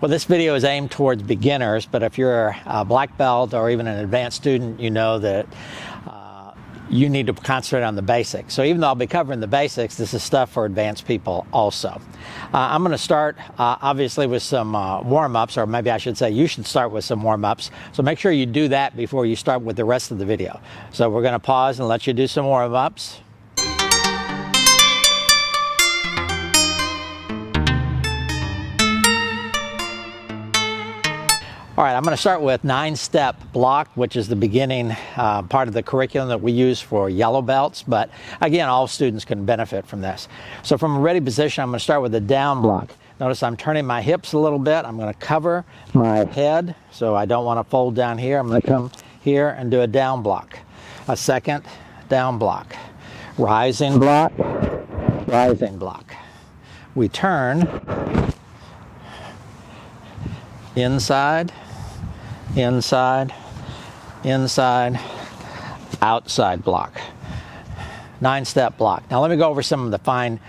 Well, this video is aimed towards beginners, but if you're a black belt or even an advanced student, you know that you need to concentrate on the basics. So even though I'll be covering the basics, this is stuff for advanced people also. I'm going to start obviously with some warm-ups, or maybe I should say you should start with some warm-ups. So make sure you do that before you start with the rest of the video. So we're going to pause and let you do some warm-ups. All right, I'm going to start with 9-step block, which is the beginning part of the curriculum that we use for yellow belts. But again, all students can benefit from this. So from a ready position, I'm going to start with a down block. Notice I'm turning my hips a little bit. I'm going to cover my head, so I don't want to fold down here. I'm going to come here and do a down block. A second down block. Rising block, rising block. We turn inside, inside, inside, outside block. 9-step block. Now let me go over some of the fine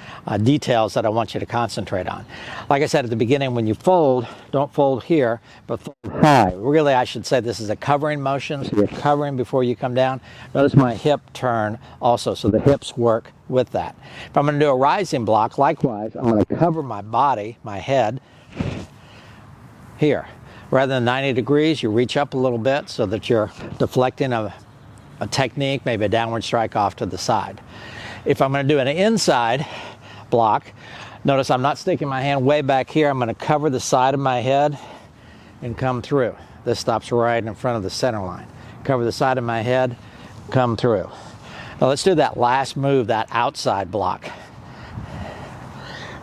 details that I want you to concentrate on. Like I said at the beginning, when you fold, don't fold here, but fold high. Really, I should say this is a covering motion, so you're covering before you come down. Notice my hip turn also, so the hips work with that. If I'm going to do a rising block, likewise, I'm going to cover my body, my head, here. Rather than 90 degrees, you reach up a little bit so that you're deflecting a technique, maybe a downward strike off to the side. If I'm going to do an inside block, notice I'm not sticking my hand way back here. I'm going to cover the side of my head and come through. This stops right in front of the center line. Cover the side of my head, come through. Now let's do that last move, that outside block.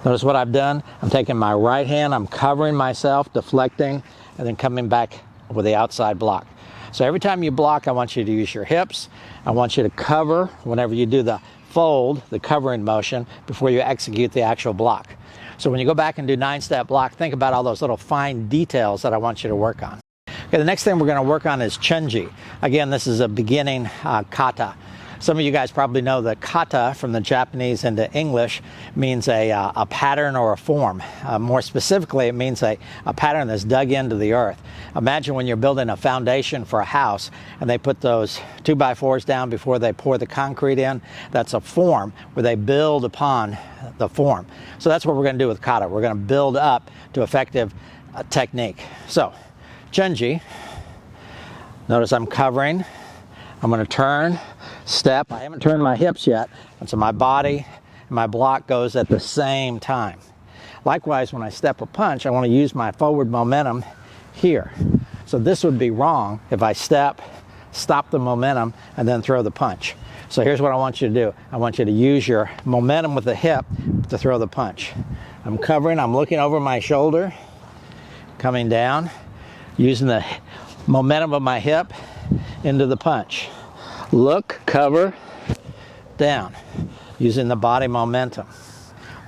Notice what I've done. I'm taking my right hand, I'm covering myself, deflecting, and then coming back with the outside block. So every time you block, I want you to use your hips. I want you to cover whenever you do the fold, the covering motion, before you execute the actual block. So when you go back and do 9-step block, think about all those little fine details that I want you to work on. Okay, the next thing we're going to work on is chunji. Again, this is a beginning kata. Some of you guys probably know that kata from the Japanese into English means a pattern or a form. More specifically, it means a pattern that's dug into the earth. Imagine when you're building a foundation for a house and they put those 2x4s down before they pour the concrete in. That's a form where they build upon the form. So that's what we're going to do with kata. We're going to build up to effective technique. So, chunji. Notice I'm covering. I'm going to turn, step. I haven't turned my hips yet, and so my body and my block goes at the same time. Likewise, when I step a punch, I want to use my forward momentum here. So this would be wrong if I step, stop the momentum, and then throw the punch. So here's what I want you to do. I want you to use your momentum with the hip to throw the punch. I'm covering, I'm looking over my shoulder, coming down, using the momentum of my hip into the punch. Look, cover, down, using the body momentum.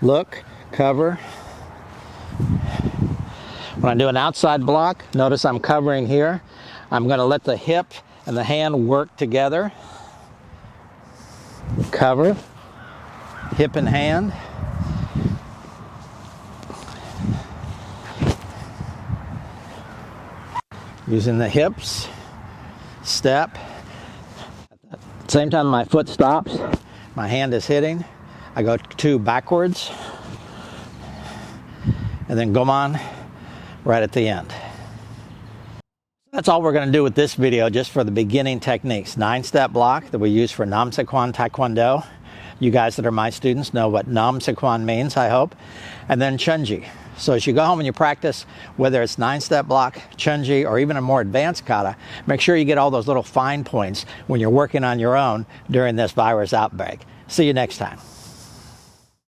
Look, cover. When I do an outside block, notice I'm covering here. I'm going to let the hip and the hand work together. Cover, hip and hand. Using the hips, step. At the same time my foot stops, my hand is hitting. I go 2 backwards, and then goman right at the end. That's all we're going to do with this video, just for the beginning techniques. 9-step block that we use for Namsequan Taekwondo. You guys that are my students know what Namsequan means, I hope. And then chunji. So as you go home and you practice, whether it's 9-step block, chunji, or even a more advanced kata, make sure you get all those little fine points when you're working on your own during this virus outbreak. See you next time.